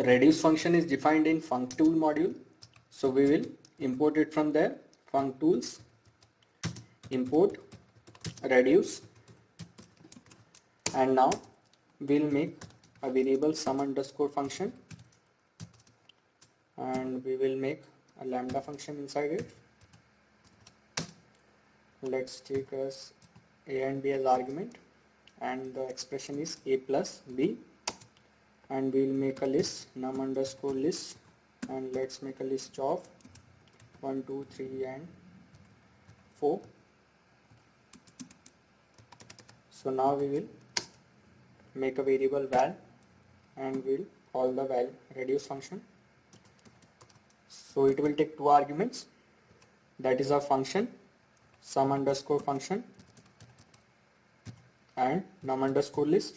reduce function is defined in functool module, so we will import it from there. Functools, import reduce, and now we'll make a variable sum underscore function, and we will make a lambda function inside it. Let's take as a and b as argument, and the expression is a plus b, and we will make a list num underscore list, and let's make a list of 1 2 3 and 4. So now we will make a variable val, and we'll call the val reduce function. So it will take two arguments, that is our function sum underscore function and num underscore list.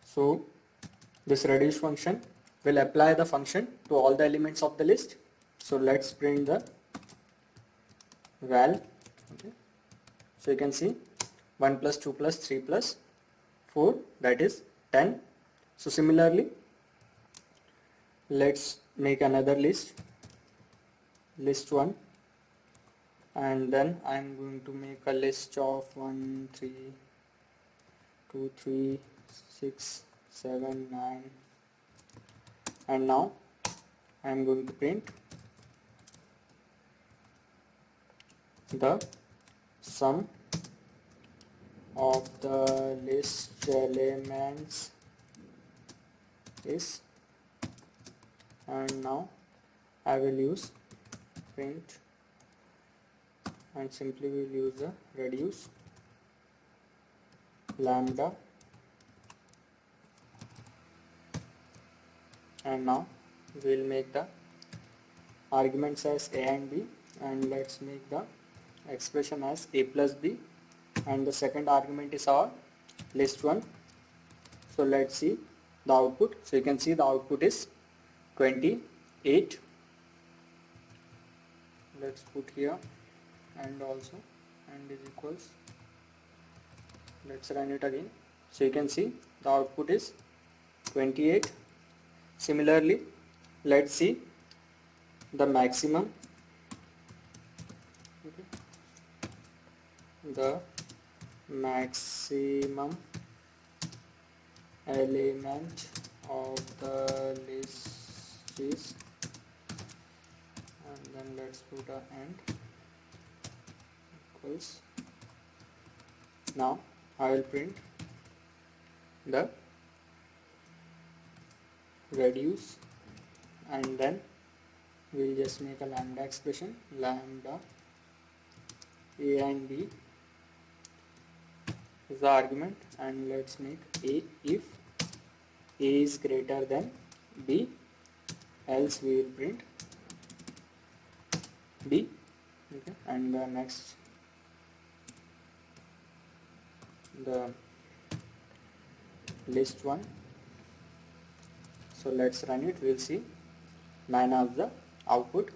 So this reduce function will apply the function to all the elements of the list. So let's print the val. Okay. So you can see 1 plus 2 plus 3 plus 4, that is 10. So similarly, let's make another list, list 1, and then I am going to make a list of 1 3 2 3 6 7 9, and now I am going to print the sum of the list elements is, and now I will use print, and simply we will use the reduce lambda, and now we will make the arguments as a and b, and let's make the expression as a plus b, and the second argument is our list 1. So let's see the output. So you can see the output is 28. Let's put here and also, and is equals, let's run it again. So you can see the output is 28. Similarly, let's see the maximum, okay, the maximum element of the list is, and then let's put a and equals. Now I will print the reduce, and then we'll just make a lambda expression, lambda a and b is the argument, and let's make a if a is greater than b, else we will print b. Okay, and the next, the list 1. So let's run it, we'll see 9 as the output.